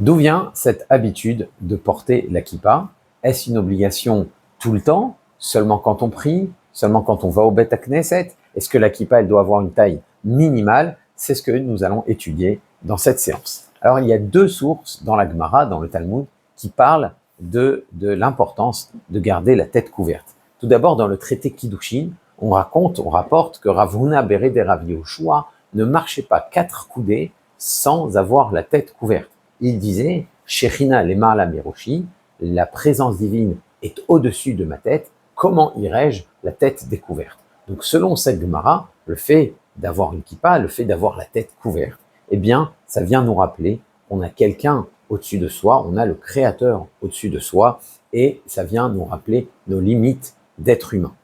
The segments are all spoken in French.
D'où vient cette habitude de porter la kippa? Est-ce une obligation tout le temps? Seulement quand on prie? Seulement quand on va au Beth Knesset? Est-ce que la kippa, elle doit avoir une taille minimale? C'est ce que nous allons étudier dans cette séance. Alors, il y a deux sources dans la Gemara, dans le Talmud, qui parlent de l'importance de garder la tête couverte. Tout d'abord, dans le traité Kiddushin, on rapporte que Rav Huna Bered et Rav Yehoshua ne marchaient pas 4 coudées sans avoir la tête couverte. Il disait, Shechina lema'ala miroshi, la présence divine est au-dessus de ma tête, comment irais-je la tête découverte? Donc selon cette Gemara, le fait d'avoir une kippa, le fait d'avoir la tête couverte, eh bien, ça vient nous rappeler qu'on a quelqu'un au-dessus de soi, on a le Créateur au-dessus de soi, et ça vient nous rappeler nos limites d'être humain.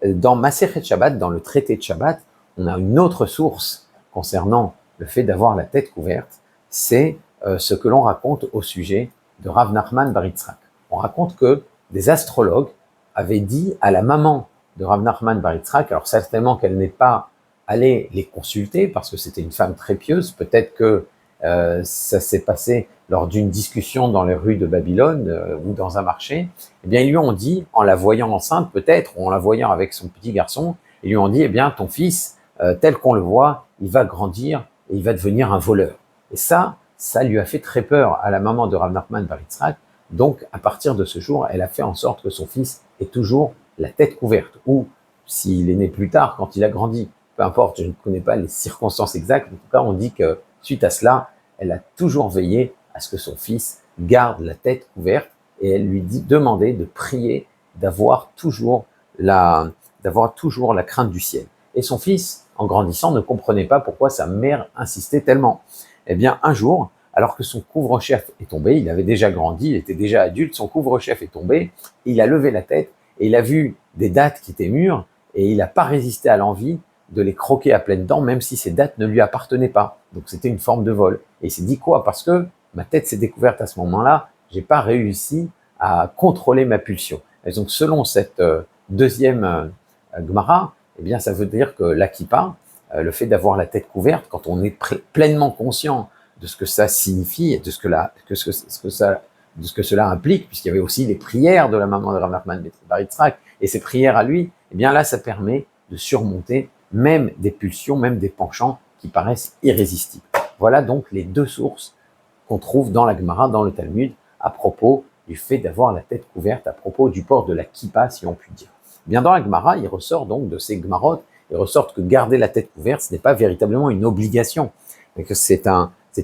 Dans Masechet Shabbat, dans le traité de Shabbat, on a une autre source concernant le fait d'avoir la tête couverte, c'est ce que l'on raconte au sujet de Rav Nachman bar Yitzhak. On raconte que des astrologues avaient dit à la maman de Rav Nachman bar Yitzhak, alors certainement qu'elle n'est pas allée les consulter parce que c'était une femme très pieuse, peut-être que ça s'est passé lors d'une discussion dans les rues de Babylone ou dans un marché, eh bien ils lui ont dit, en la voyant enceinte peut-être, ou en la voyant avec son petit garçon, ils lui ont dit, eh bien ton fils, tel qu'on le voit, il va grandir et il va devenir un voleur. Et ça lui a fait très peur à la maman de Rav Nachman bar Yitzhak. Donc, à partir de ce jour, elle a fait en sorte que son fils ait toujours la tête couverte. Ou, s'il est né plus tard, quand il a grandi, peu importe, je ne connais pas les circonstances exactes, en tout cas, on dit que suite à cela, elle a toujours veillé à ce que son fils garde la tête couverte et elle lui demandait de prier, d'avoir toujours la crainte du ciel. Et son fils, en grandissant, ne comprenait pas pourquoi sa mère insistait tellement. Eh bien, un jour, alors que son couvre-chef est tombé, il avait déjà grandi, il était déjà adulte, son couvre-chef est tombé, il a levé la tête et il a vu des dattes qui étaient mûres et il n'a pas résisté à l'envie de les croquer à pleines dents, même si ces dattes ne lui appartenaient pas. Donc c'était une forme de vol. Et il s'est dit quoi? Parce que ma tête s'est découverte à ce moment-là, j'ai pas réussi à contrôler ma pulsion. Et donc selon cette deuxième Gemara, eh bien ça veut dire que la kippa, le fait d'avoir la tête couverte, quand on est pleinement conscient de ce que ça signifie et de ce que cela implique, puisqu'il y avait aussi les prières de la maman de Rav Nachman bar Yitzhak, et ces prières à lui, eh bien là, ça permet de surmonter même des pulsions, même des penchants qui paraissent irrésistibles. Voilà donc les deux sources qu'on trouve dans la Gemara, dans le Talmud, à propos du fait d'avoir la tête couverte, à propos du port de la kippa, si on peut dire. Bien dans la Gemara, il ressort donc de ces Gemarot, il ressort que garder la tête couverte, ce n'est pas véritablement une obligation, mais que c'est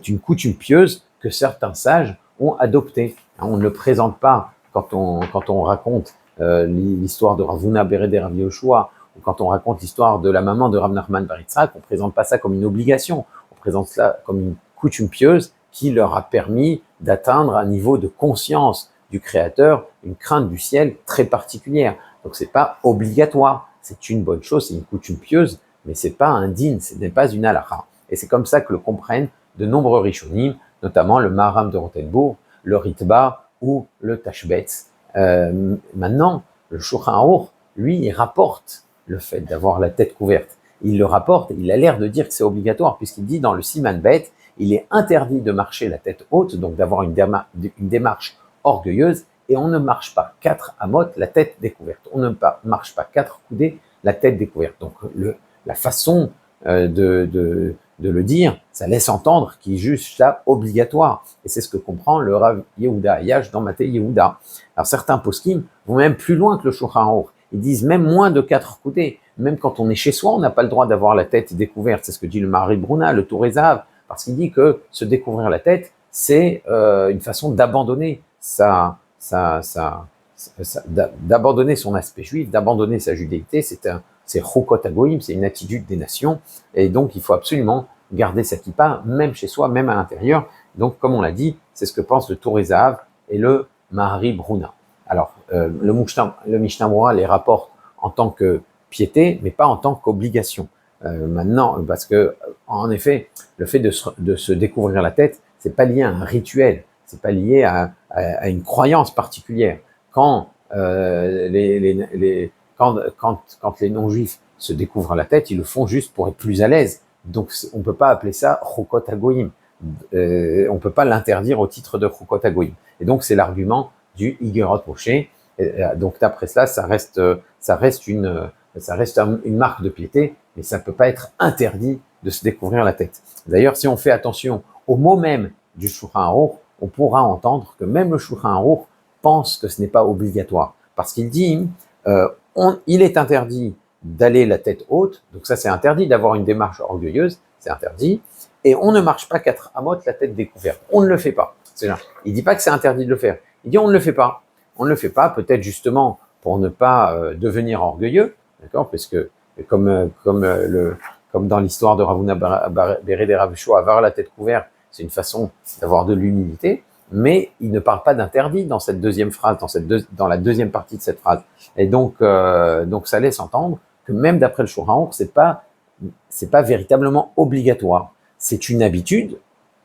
une coutume pieuse que certains sages ont adoptée. On ne le présente pas quand on raconte l'histoire de Rav Huna Bered et Rav Yehoshua, ou quand on raconte l'histoire de la maman de Rav Nachman bar Yitzhak, on ne présente pas ça comme une obligation, on présente cela comme une coutume pieuse qui leur a permis d'atteindre un niveau de conscience du Créateur, une crainte du ciel très particulière. Donc c'est pas obligatoire, c'est une bonne chose, c'est une coutume pieuse, mais c'est pas un din, ce n'est pas une halakha. Et c'est comme ça que le comprennent de nombreux rishonim, notamment le Maharam de Rothenburg, le Ritba ou le Tashbetz. Maintenant, le Shulchan Aruch, lui, il rapporte le fait d'avoir la tête couverte. Il le rapporte, il a l'air de dire que c'est obligatoire, puisqu'il dit dans le Siman Bet, il est interdit de marcher la tête haute, donc d'avoir une démarche orgueilleuse, et on ne marche pas 4 amotes, la tête découverte. On ne marche pas 4 coudées, la tête découverte. Donc la façon de le dire, ça laisse entendre qu'il est juste là obligatoire. Et c'est ce que comprend le Rav Yehuda Ayash dans Maté Yehuda. Alors certains poskim vont même plus loin que le Shulchan Aruch. Ils disent même moins de 4 coudées. Même quand on est chez soi, on n'a pas le droit d'avoir la tête découverte. C'est ce que dit le Maharal Bruna, le Tour Ezav, parce qu'il dit que se découvrir la tête, c'est une façon d'abandonner d'abandonner son aspect juif, d'abandonner sa judéité. C'est chukot hagoyim, c'est une attitude des nations, et donc il faut absolument garder sa kippa, même chez soi, même à l'intérieur. Donc, comme on l'a dit, c'est ce que pensent le Tour Ezav et le Maharal Bruna. Alors, le Mishnah Berurah les rapporte en tant que piété, mais pas en tant qu'obligation. Maintenant, parce que, en effet, le fait de se découvrir la tête, c'est pas lié à un rituel, c'est pas lié à une croyance particulière. Quand les non-juifs se découvrent la tête, ils le font juste pour être plus à l'aise. Donc, on peut pas appeler ça chukot hagoyim. on peut pas l'interdire au titre de Chukot Hagoyim. Et donc c'est l'argument du Igerot Moshe. Donc d'après cela, ça reste une marque de piété, mais ça peut pas être interdit de se découvrir la tête. D'ailleurs, si on fait attention au mot même du Shulchan Aruch, on pourra entendre que même le Shulchan Aruch pense que ce n'est pas obligatoire, parce qu'il dit il est interdit d'aller la tête haute, donc ça c'est interdit d'avoir une démarche orgueilleuse, c'est interdit, et on ne marche pas 4 amot la tête découverte, on ne le fait pas. Il dit pas que c'est interdit de le faire, il dit on ne le fait pas. On ne le fait pas, peut-être justement pour ne pas devenir orgueilleux, d'accord, parce que comme dans l'histoire de Ravuna Bered et Rav Yeshua, avoir la tête couverte, c'est une façon d'avoir de l'humilité, mais il ne parle pas d'interdit dans cette deuxième phrase, dans la deuxième partie de cette phrase. Et donc ça laisse entendre que même d'après le Shulchan Aruch, c'est pas véritablement obligatoire. C'est une habitude,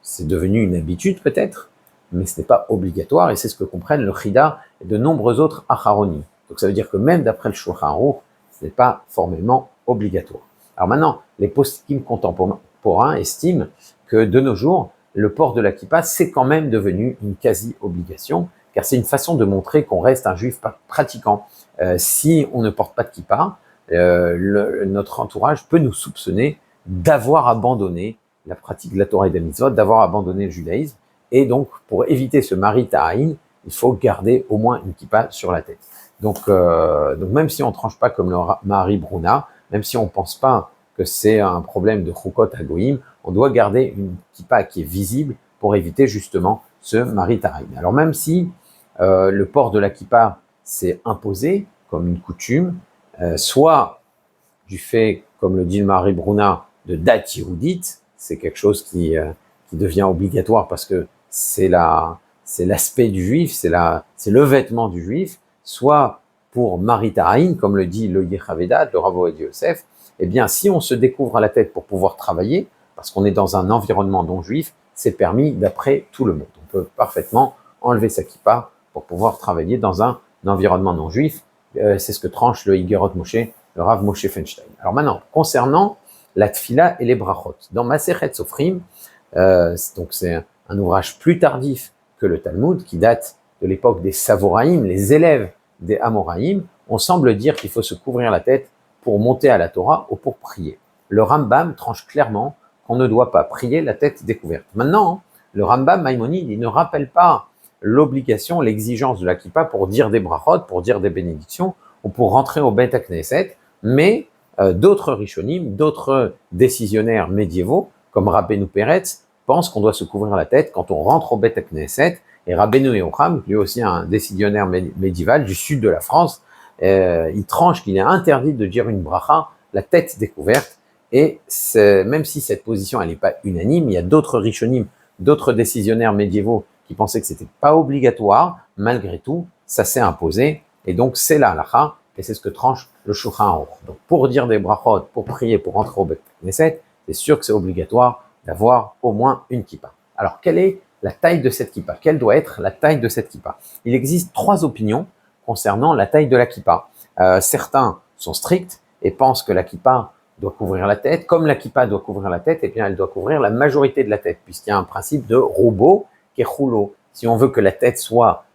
c'est devenu une habitude peut-être, mais ce n'est pas obligatoire, et c'est ce que comprennent le Chida et de nombreux autres Acharonim. Donc ça veut dire que même d'après le Shulchan Aruch, ce n'est pas formellement obligatoire. Alors maintenant, les poskim contemporains estiment que de nos jours, le port de la kippa, c'est quand même devenu une quasi-obligation, car c'est une façon de montrer qu'on reste un juif pratiquant. Si on ne porte pas de kippa, notre entourage peut nous soupçonner d'avoir abandonné la pratique de la Torah et des mitzvot, d'avoir abandonné le judaïsme, et donc pour éviter ce mari ta'aïn, il faut garder au moins une kippa sur la tête. Donc même si on tranche pas comme le Mahari Bruna, même si on pense pas que c'est un problème de Chukot Hagoyim, on doit garder une kippa qui est visible pour éviter justement ce mari ta'aïn. Alors même si le port de la kippa s'est imposé comme une coutume, soit du fait, comme le dit le Mahari Bruna, de date yehudite, c'est quelque chose qui devient obligatoire parce que c'est l'aspect du juif, c'est le vêtement du juif, soit pour Mari Ta'aïn, comme le dit le Yechavedat, le Rav Ovadia Yosef, eh bien, si on se découvre la tête pour pouvoir travailler, parce qu'on est dans un environnement non juif, c'est permis d'après tout le monde. On peut parfaitement enlever sa kippa pour pouvoir travailler dans un environnement non juif. C'est ce que tranche le Igerot Moshe, le Rav Moshe Feinstein. Alors maintenant, concernant la tfila et les brachot, dans Masechet Sofrim, donc c'est un ouvrage plus tardif que le Talmud, qui date de l'époque des Savoraïm, les élèves des Amoraïm, on semble dire qu'il faut se couvrir la tête pour monter à la Torah ou pour prier. Le Rambam tranche clairement qu'on ne doit pas prier la tête découverte. Maintenant, le Rambam Maïmonide, il ne rappelle pas l'obligation, l'exigence de la kippa pour dire des brachot, pour dire des bénédictions, ou pour rentrer au Beit HaKnesset, mais d'autres Rishonim, d'autres décisionnaires médiévaux, comme Rabbeinu Peretz, pensent qu'on doit se couvrir la tête quand on rentre au Beit HaKnesset, et Rabbeinu Yocham, lui aussi un décisionnaire médiéval du sud de la France, il tranche qu'il est interdit de dire une bracha, la tête découverte, et même si cette position elle n'est pas unanime, il y a d'autres Rishonim, d'autres décisionnaires médiévaux qui pensaient que c'était pas obligatoire, malgré tout, ça s'est imposé, et donc c'est la halakha, et c'est ce que tranche le Shulchan Aruch. Donc pour dire des brachot, pour prier, pour rentrer au Beit HaKnesset, c'est sûr que c'est obligatoire d'avoir au moins une kippa. Alors quelle est la taille de cette kippa? Quelle doit être la taille de cette kippa? Il existe 3 opinions concernant la taille de la kippa. Certains sont stricts et pensent que la kippa doit couvrir la tête. Comme la kippa doit couvrir la tête, eh bien elle doit couvrir la majorité de la tête, puisqu'il y a un principe de robot qui est rouleau. Si on veut que la tête soit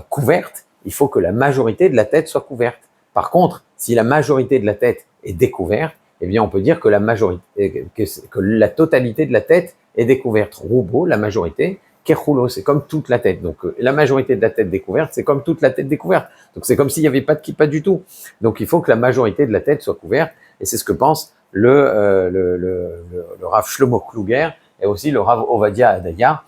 couverte, il faut que la majorité de la tête soit couverte. Par contre, si la majorité de la tête est découverte, eh bien on peut dire que la totalité de la tête est découverte. Robot, la majorité, Kechulo, c'est comme toute la tête. Donc la majorité de la tête découverte, c'est comme toute la tête découverte. Donc c'est comme s'il n'y avait pas de kippa du tout. Donc il faut que la majorité de la tête soit couverte, et c'est ce que pense le Rav Shlomo Kluger et aussi le Rav Ovadia Adaya,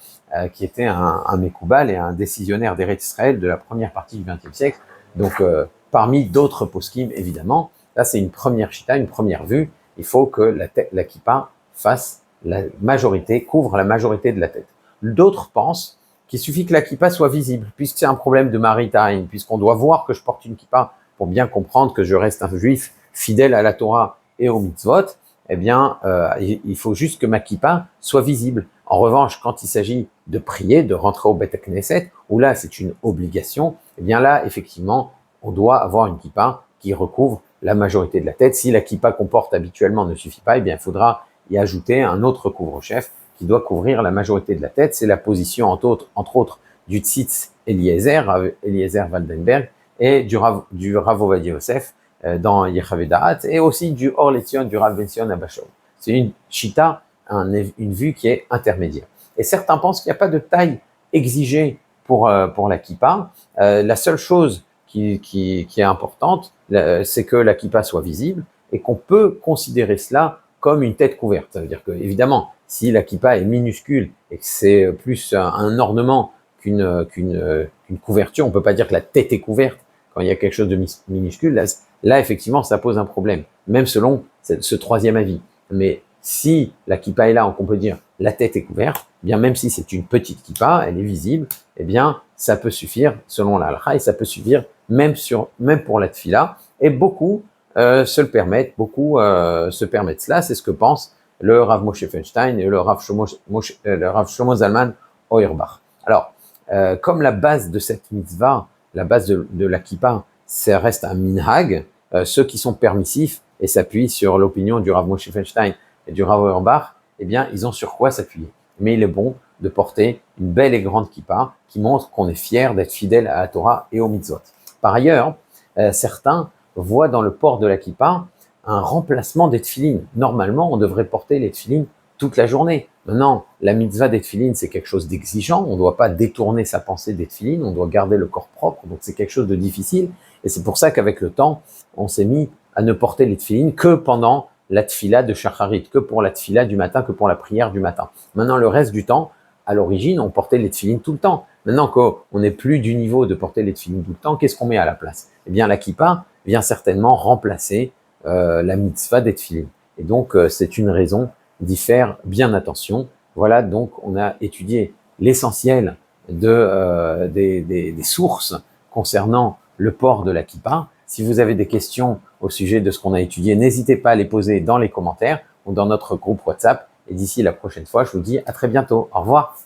qui était un Mekoubal et un décisionnaire d'Eretz Israël de la première partie du XXe siècle. Donc parmi d'autres poskim évidemment, là c'est une première chita, une première vue. Il faut que la kippa fasse la majorité, couvre la majorité de la tête. D'autres pensent qu'il suffit que la kippa soit visible, puisque c'est un problème de mari ta'aïn, puisqu'on doit voir que je porte une kippa pour bien comprendre que je reste un juif fidèle à la Torah et aux mitzvot. Eh bien, il faut juste que ma kippa soit visible. En revanche, quand il s'agit de prier, de rentrer au Beit HaKnesset, où là c'est une obligation, eh bien là, effectivement, on doit avoir une kippa qui recouvre la majorité de la tête. Si la kippa qu'on porte habituellement ne suffit pas, eh bien il faudra y ajouter un autre couvre-chef qui doit couvrir la majorité de la tête. C'est la position, entre autres du Tzitz Eliezer Waldenberg, et du Rav Ovadia Yosef dans Yechavé Da'at, et aussi du Or Letzion, du Rav Ben Zion Abashol. C'est une shita, une vue qui est intermédiaire. Et certains pensent qu'il n'y a pas de taille exigée pour la kippa. La seule chose qui est importante, c'est que la kippa soit visible et qu'on peut considérer cela comme une tête couverte. Ça veut dire que, évidemment, si la kippa est minuscule et que c'est plus un ornement qu'une couverture, on peut pas dire que la tête est couverte quand il y a quelque chose de minuscule. Là, effectivement, ça pose un problème, même selon ce troisième avis. Mais si la kippa est là, on peut dire la tête est couverte, eh bien même si c'est une petite kippa, elle est visible, eh bien ça peut suffire selon la halakha, et ça peut suffire même pour la tfila. Et beaucoup se le permettent, se permettent cela. C'est ce que pense le Rav Moshe Feinstein et le Rav Shlomo Zalman Auerbach. Alors, comme la base de cette mitzvah, la base de la kippa, ça reste un minhag, ceux qui sont permissifs et s'appuient sur l'opinion du Rav Moshe Feinstein et du Rav Auerbach, eh bien, ils ont sur quoi s'appuyer. Mais il est bon de porter une belle et grande kippa qui montre qu'on est fier d'être fidèle à la Torah et aux mitzvot. Par ailleurs, certains voient dans le port de la kippa un remplacement des tefilines. Normalement, on devrait porter les tefilines toute la journée. Maintenant, la mitzvah des tefilines, c'est quelque chose d'exigeant. On ne doit pas détourner sa pensée des tefilines, on doit garder le corps propre, donc c'est quelque chose de difficile. Et c'est pour ça qu'avec le temps, on s'est mis à ne porter les tefilines que pendant la tfila de Shacharit, que pour la tfila du matin, que pour la prière du matin. Maintenant, le reste du temps, à l'origine, on portait les tefilines tout le temps. Maintenant qu'on n'est plus du niveau de porter les tefilines tout le temps, qu'est-ce qu'on met à la place? Eh bien, la kippa vient certainement remplacer la mitzvah des tefilines. Et donc, c'est une raison d'y faire bien attention. Voilà, donc on a étudié l'essentiel des sources concernant le port de la kippa. Si vous avez des questions au sujet de ce qu'on a étudié, n'hésitez pas à les poser dans les commentaires ou dans notre groupe WhatsApp. Et d'ici la prochaine fois, je vous dis à très bientôt. Au revoir.